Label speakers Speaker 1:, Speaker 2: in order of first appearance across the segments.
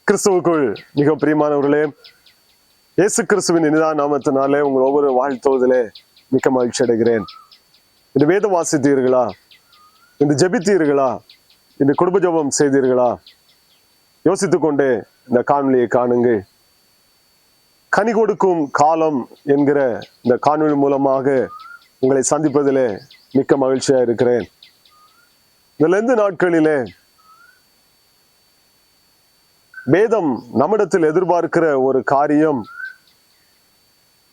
Speaker 1: கிறிஸ்துவுக்குள் மிக பிரியமானவர்களே, இயேசு கிறிஸ்துவின் இனிதான நாமத்தினாலே உங்கள் ஒவ்வொரு வாழ்த்துவதிலே மிக்க மகிழ்ச்சி அடைகிறேன். இந்த வேதம் வாசித்தீர்களா? இந்த ஜெபித்தீர்களா? இந்த குடும்ப ஜெபம் செய்தீர்களா? யோசித்துக் கொண்டே இந்த காணொலியை காணுங்கள். கனி கொடுக்கும் காலம் என்கிற இந்த காணொலி மூலமாக உங்களை சந்திப்பதிலே மிக்க மகிழ்ச்சியா இருக்கிறேன். இந்த லெந்து நாட்களிலே வேதம் நம்மிடத்தில் எதிர்பார்க்கிற ஒரு காரியம்,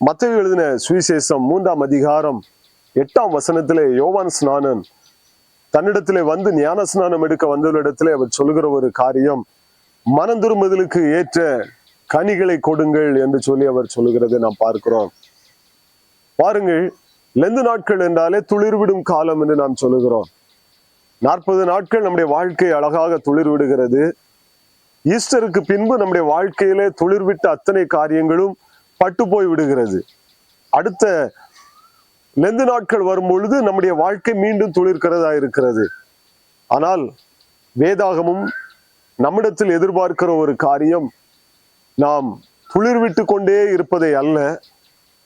Speaker 1: மத்தேயு எழுதின சுவிசேஷம் 3ஆம் அதிகாரம் 8ஆம் வசனத்திலே யோவான் ஸ்நானன் தன்னிடத்திலே வந்து ஞான ஸ்நானம் எடுக்க வந்தவரிடத்திலே அவர் சொல்லுகிற ஒரு காரியம், மனம் திரும்புதலுக்கு ஏற்ற கனிகளை கொடுங்கள் என்று சொல்லி அவர் சொல்லுகிறதை நாம் பார்க்கிறோம். பாருங்கள், லெந்து நாட்கள் என்றாலே துளிர்விடும் காலம் என்று நாம் சொல்லுகிறோம். 40 நாட்கள் நம்முடைய வாழ்க்கை அழகாக துளிர் விடுகிறது. ஈஸ்டருக்கு பின்பு நம்முடைய வாழ்க்கையிலே துளிர்விட்ட அத்தனை காரியங்களும் பட்டு போய் விடுகிறது. அடுத்த லெந்து நாட்கள் வரும் பொழுது நம்முடைய வாழ்க்கை மீண்டும் துளிர்க்கிறதா இருக்கிறது. ஆனால் வேதாகமும் நம்மிடத்தில் எதிர்பார்க்கிற ஒரு காரியம், நாம் துளிர்விட்டு கொண்டே இருப்பதை அல்ல,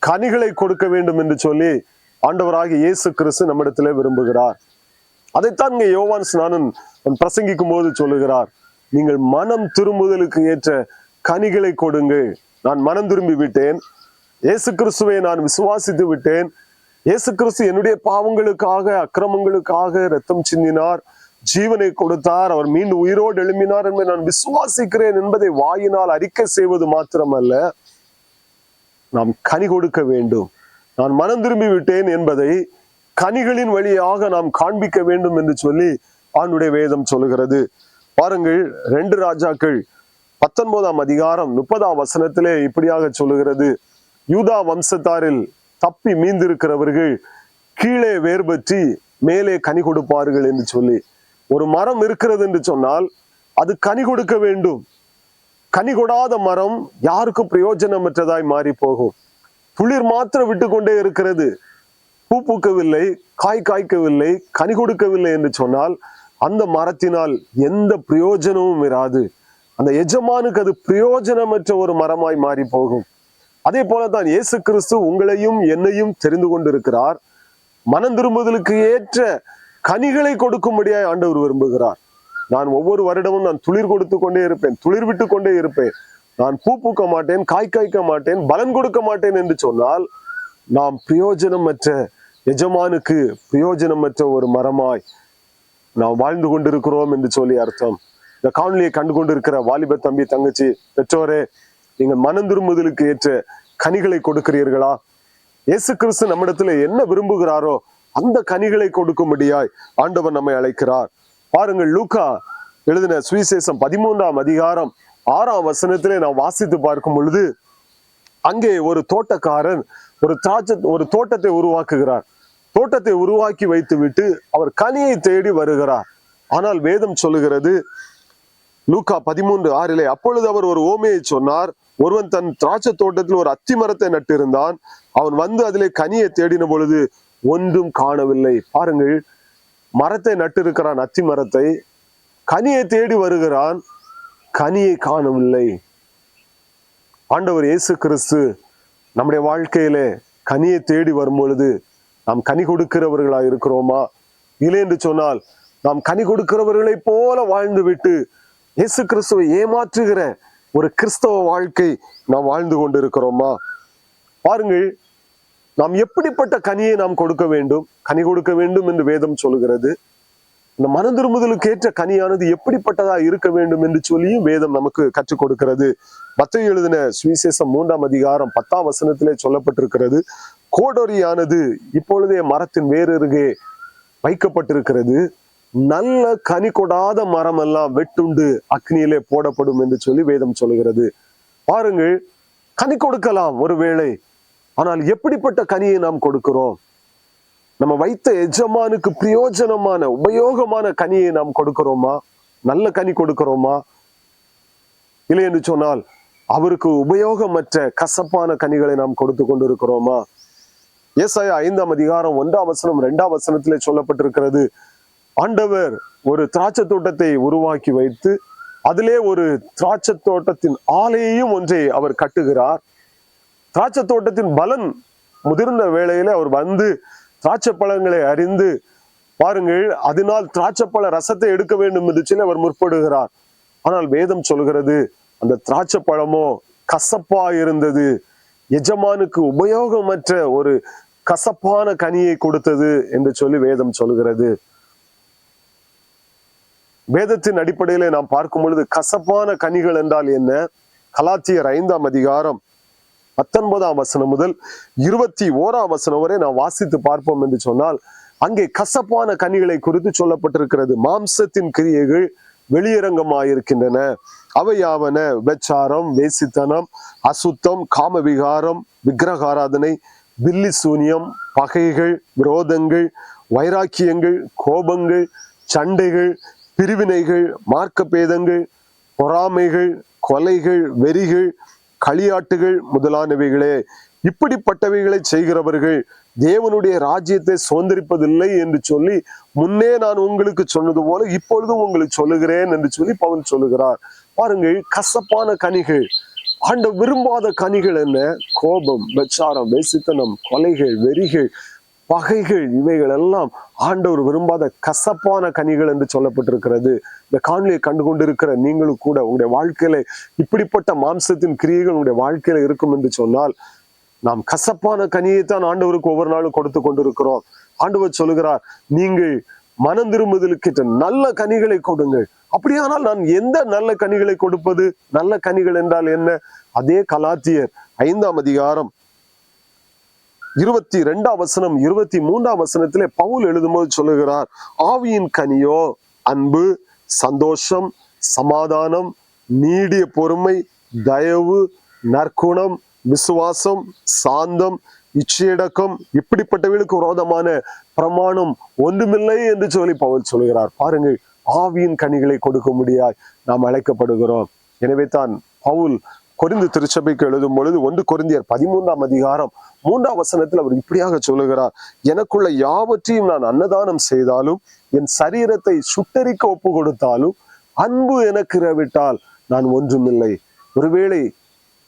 Speaker 1: கனிகளை கொடுக்க வேண்டும் என்று சொல்லி ஆண்டவராகிய இயேசு கிறிஸ்து நம்மிடத்திலே விரும்புகிறார். அதைத்தான் இங்கே யோவான் ஸ்நானன் பிரசங்கிக்கும் போது சொல்லுகிறார், நீங்கள் மனம் திரும்புதலுக்கு ஏற்ற கனிகளை கொடுங்கள். நான் மனம் திரும்பி விட்டேன், இயேசு கிறிஸ்துவை நான் விசுவாசித்து விட்டேன், இயேசு கிறிஸ்து என்னுடைய பாவங்களுக்காக அக்கிரமங்களுக்காக இரத்தம் சிந்தினார், ஜீவனை கொடுத்தார், அவர் மீண்டும் உயிரோடு எழும்பினார் என்பதை நான் விசுவாசிக்கிறேன் என்பதை வாயினால் அறிக்கை செய்வது மாத்திரமல்ல, நாம் கனி கொடுக்க வேண்டும். நான் மனம் திரும்பி விட்டேன் என்பதை கனிகளின் வழியாக நாம் காண்பிக்க வேண்டும் என்று சொல்லி ஆண்டுடைய வேதம் சொல்லுகிறது. பாருங்கள், 2 ராஜாக்கள் 19ஆம் அதிகாரம் 30ஆம் வசனத்திலே இப்படியாக சொல்லுகிறது, யூதா வம்சத்தாரில் தப்பி மீந்திருக்கிறவர்கள் கீழே வேர் பற்றி மேலே கனி கொடுப்பார்கள் என்று சொல்லி. ஒரு மரம் இருக்கிறது என்று சொன்னால் அது கனி கொடுக்க வேண்டும். கனி கொடாத மரம் யாருக்கும் பிரயோஜனமற்றதாய் மாறி போகும். துளிர் மாத்திரம் விட்டு கொண்டே இருக்கிறது, பூ பூக்கவில்லை, காய் காய்க்கவில்லை, கனி கொடுக்கவில்லை என்று சொன்னால் அந்த மரத்தினால் எந்த பிரயோஜனமும் இராது. அந்த எஜமானுக்கு அது பிரயோஜனமற்ற ஒரு மரமாய் மாறி போகும். அதே போலதான் இயேசு கிறிஸ்து உங்களையும் என்னையும் தெரிந்து கொண்டிருக்கிறார். மனம் திரும்புதலுக்கு ஏற்ற கனிகளை கொடுக்கும்படியாய் ஆண்டவர் விரும்புகிறார். நான் ஒவ்வொரு வருடமும் நான் துளிர் கொடுத்து கொண்டே இருப்பேன், துளிர் விட்டு கொண்டே இருப்பேன், நான் பூ பூக்க மாட்டேன், காய் காய்க்க மாட்டேன், பலன் கொடுக்க மாட்டேன் என்று சொன்னால் நாம் பிரயோஜனமற்ற, எஜமானுக்கு பிரயோஜனமற்ற ஒரு மரமாய் நாம் வாழ்ந்து கொண்டிருக்கிறோம் என்று சொல்லி அர்த்தம். இந்த காணொலியை கண்டு கொண்டிருக்கிற வாலிப தம்பி, தங்கச்சி, பெற்றோரே, நீங்கள் மனம் திரும்புதலுக்கு ஏற்ற கனிகளை கொடுக்கிறீர்களா? இயேசு கிறிஸ்து நம்மிடத்துல என்ன விரும்புகிறாரோ அந்த கனிகளை கொடுக்கும்படியாய் ஆண்டவர் நம்மை அழைக்கிறார். பாருங்கள், லூக்கா எழுதின சுவிசேஷம் 13ஆம் அதிகாரம் 6ஆம் வசனத்திலே நாம் வாசித்து பார்க்கும் பொழுது, அங்கே ஒரு தோட்டக்காரன் ஒரு தோட்டத்தை உருவாக்குகிறார். தோட்டத்தை உருவாக்கி வைத்து விட்டு அவர் கனியை தேடி வருகிறார். ஆனால் வேதம் சொல்லுகிறது, லூக்கா 13:6, அப்பொழுது அவர் ஒரு ஓமையை சொன்னார். ஒருவன் தன் திராட்சை தோட்டத்தில் ஒரு அத்தி மரத்தை நட்டிருந்தான். அவன் வந்து அதிலே கனியை தேடின பொழுது ஒன்றும் காணவில்லை. பாருங்கள், மரத்தை நட்டிருக்கிறான், அத்தி மரத்தை, கனியை தேடி வருகிறான், கனியை காணவில்லை. ஆண்டவர் இயேசு கிறிஸ்து நம்முடைய வாழ்க்கையிலே கனியை தேடி வரும் பொழுது நாம் கனி கொடுக்கிறவர்களா இருக்கிறோமா? இல்லை என்று சொன்னால் நாம் கனி கொடுக்கிறவர்களை போல வாழ்ந்து விட்டு இயேசு கிறிஸ்துவை ஏமாற்றுகிற ஒரு கிறிஸ்தவ வாழ்க்கை நாம் வாழ்ந்து கொண்டிருக்கிறோமா? பாருங்கள், நாம் எப்படிப்பட்ட கனியை நாம் கொடுக்க வேண்டும், கனி கொடுக்க வேண்டும் என்று வேதம் சொல்லுகிறது. இந்த மனம் திரும்புதலுக்கு ஏற்ற கனியானது எப்படிப்பட்டதா இருக்க வேண்டும் என்று சொல்லியும் வேதம் நமக்கு கற்றுக் கொடுக்கிறது. மத்தேயு எழுதின சுவிசேஷம் 3ஆம் அதிகாரம் 10ஆம் வசனத்திலே சொல்லப்பட்டிருக்கிறது, கோடரியானது இப்பொழுதே மரத்தின் வேறருகே வைக்கப்பட்டிருக்கிறது, நல்ல கனி கொடாத மரம் எல்லாம் வெட்டுண்டு அக்னியிலே போடப்படும் என்று சொல்லி வேதம் சொல்லுகிறது. பாருங்கள், கனி கொடுக்கலாம் ஒருவேளை, ஆனால் எப்படிப்பட்ட கனியை நாம் கொடுக்கிறோம்? நம்ம வைத்த எஜமானுக்கு பிரயோஜனமான, உபயோகமான கனியை நாம் கொடுக்கிறோமா? நல்ல கனி கொடுக்கிறோமா? இல்லை என்று சொன்னால் அவருக்கு உபயோகமற்ற கசப்பான கனிகளை நாம் கொடுத்து கொண்டிருக்கிறோமா? ஏசாயா 5ஆம் அதிகாரம் 1ஆம் வசனம் 2ஆம் வசனத்திலே சொல்லப்பட்டிருக்கிறது, ஆண்டவர் ஒரு திராட்சை தோட்டத்தை உருவாக்கி வைத்து அதிலே ஒரு திராட்சை தோட்டத்தின் ஆலையையும் ஒன்றை அவர் கட்டுகிறார். திராட்சை தோட்டத்தின் பலன் முதிர்ந்த வேளையில அவர் வந்து திராட்சை பழங்களை அறிந்து பாருங்கள், அதனால் திராட்சை பழ ரசத்தை எடுக்க வேண்டும் என்று சொல்லி அவர் முற்படுகிறார். ஆனால் வேதம் சொல்கிறது அந்த திராட்சை பழமோ கசப்பா இருந்தது, எஜமானுக்கு உபயோகமற்ற ஒரு கசப்பான கனியை கொடுத்தது என்று சொல்லி வேதம் சொல்கிறது. வேதத்தின் அடிப்படையில நாம் பார்க்கும் பொழுது கசப்பான கனிகள் என்றால் என்ன? கலாத்தியர் 5ஆம் அதிகாரம் 19ஆம் வசனம் முதல் 21ஆம் வசனம் வரை நாம் வாசித்து பார்ப்போம் என்று சொன்னால், அங்கே கசப்பான கனிகளை குறித்து சொல்லப்பட்டிருக்கிறது. மாம்சத்தின் கிரியைகள் வெளியரங்கமாயிருக்கின்றன. அவையாவன விபச்சாரம், வேசித்தனம், அசுத்தம், காமவிகாரம், விக்கிரகாராதனை, பில்லி சூனியம், பகைகள், விரோதங்கள், வைராக்கியங்கள், கோபங்கள், சண்டைகள், பிரிவினைகள், மார்க்க பேதங்கள், பொறாமைகள், கொலைகள், வெறிகள், களியாட்டுகள் முதலானவைகளே. இப்படிப்பட்டவைகளை செய்கிறவர்கள் தேவனுடைய ராஜ்யத்தை சுதந்திரிப்பதில்லை என்று சொல்லி முன்னே நான் உங்களுக்கு சொன்னது போல இப்பொழுதும் உங்களுக்கு சொல்லுகிறேன் என்று சொல்லி பவுல் சொல்லுகிறார். பாருங்கள், கசப்பான கனிகள், ஆண்டவர் விரும்பாத கனிகள் என்ன? கோபம், விபச்சாரம், வேசித்தனம், கொலைகள், வெறிகள், பகைகள், இவைகள் எல்லாம் ஆண்டவர் விரும்பாத கசப்பான கனிகள் என்று சொல்லப்பட்டிருக்கிறது. இந்த காணொலியை கண்டு கொண்டிருக்கிற நீங்களும் கூட உங்களுடைய வாழ்க்கையில இப்படிப்பட்ட மாம்சத்தின் கிரியைகள் உங்களுடைய வாழ்க்கையில இருக்கும் என்று சொன்னால், நாம் கசப்பான கனியைத்தான் ஆண்டவருக்கு ஒவ்வொரு நாளும் கொடுத்து கொண்டிருக்கிறோம். ஆண்டவர் சொல்லுகிறார், நீங்கள் மனம் திரும்புதலுக்கு நல்ல கனிகளை கொடுங்கள். அப்படியானால் நான் எந்த நல்ல கனிகளை கொடுப்பது? நல்ல கனிகள் என்றால் என்ன? அதே கலாத்தியர் 5ஆம் அதிகாரம் 22ஆம் வசனம் 23ஆம் வசனத்திலே பவுல் எழுதும்போது சொல்லுகிறார், ஆவியின் கனியோ அன்பு, சந்தோஷம், சமாதானம், நீடிய பொறுமை, தயவு, நற்குணம், விசுவாசம், சாந்தம், இச்சையடக்கம், இப்படிப்பட்டவர்களுக்கு விரோதமான பிரமாணம் ஒன்றுமில்லை என்று சொல்லி பவுல் சொல்கிறார். பாருங்கள், ஆவியின் கனிகளை கொடுக்க முடியாய் நாம் அழைக்கப்படுகிறோம். எனவே தான் பவுல் கொரிந்து திருச்சபைக்கு எழுதும் பொழுது 1 கொரிந்தியர் 13ஆம் அதிகாரம் 3ஆம் வசனத்தில் அவர் இப்படியாக சொல்லுகிறார், எனக்குள்ள யாவற்றையும் நான் அன்னதானம் செய்தாலும் என் சரீரத்தை சுட்டரிக்க ஒப்பு கொடுத்தாலும் அன்பு எனக்கு இரவிட்டால் நான் ஒன்றுமில்லை. ஒருவேளை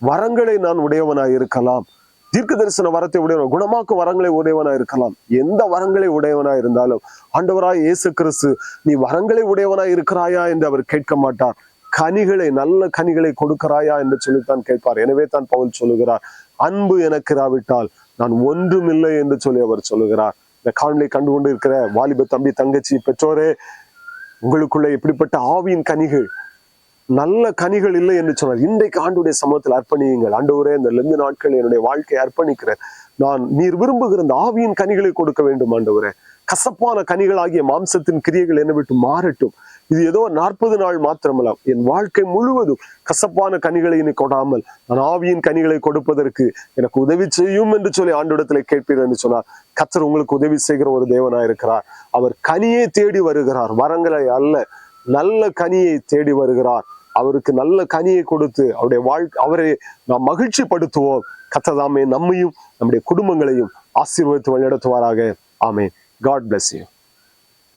Speaker 1: வரங்களை நான் உடையவனாய் இருக்கலாம், தீர்க்க தரிசன வரத்தை உடையவன், குணமாக்கும் வரங்களை உடையவனாய் இருக்கலாம். எந்த வரங்களை உடையவனாய் இருந்தாலும் ஆண்டவராய் இயேசு கிறிஸ்து நீ வரங்களை உடையவனாய் இருக்கிறாயா என்று அவர் கேட்க மாட்டார். கனிகளை, நல்ல கனிகளை கொடுக்கிறாயா என்று சொல்லித்தான் கேட்பார். எனவே தான் பவுல் சொல்லுகிறார், அன்பு எனக்கு இராவிட்டால் நான் ஒன்றுமில்லை என்று சொல்லி அவர் சொல்லுகிறார். இந்த காணொலியை கண்டு கொண்டு இருக்கிற வாலிப தம்பி, தங்கச்சி, பெற்றோரே, உங்களுக்குள்ள இப்படிப்பட்ட ஆவியின் கனிகள், நல்ல கனிகள் இல்லை என்று சொன்னார், இன்றைக்கு ஆண்டுடைய சமூகத்தில் அர்ப்பணியுங்கள். ஆண்டவரே, இந்த லெந்து நாட்கள் என்னுடைய வாழ்க்கையை அர்ப்பணிக்கிறேன். நான் நீர் விரும்புகிற இந்த ஆவியின் கனிகளை கொடுக்க வேண்டும் ஆண்டவரே. கசப்பான கனிகள் ஆகிய மாம்சத்தின் கிரியைகள் என்னை விட்டு மாறட்டும். இது ஏதோ 40 நாள் மாத்திரமல்ல, என் வாழ்க்கை முழுவதும் கசப்பான கனிகளை இனி கொடாமல் நான் ஆவியின் கனிகளை கொடுப்பதற்கு எனக்கு உதவி செய்யும் என்று சொல்லி ஆண்டவரிடத்திலே கேட்பீர் என்று சொன்னார். கர்த்தர் உங்களுக்கு உதவி செய்கிற ஒரு தேவனாய் இருக்கிறார். அவர் கனியை தேடி வருகிறார், வரங்களை அல்ல, நல்ல கனியை தேடி வருகிறார். அவருக்கு நல்ல கனியை கொடுத்து அவரை நாம் மகிழ்ச்சி படுத்துவோம். கர்த்தர் தாமே நம்மையும் நம்முடைய குடும்பங்களையும் ஆசீர்வதித்து வழிநடத்துவாராக. ஆமென். God bless you.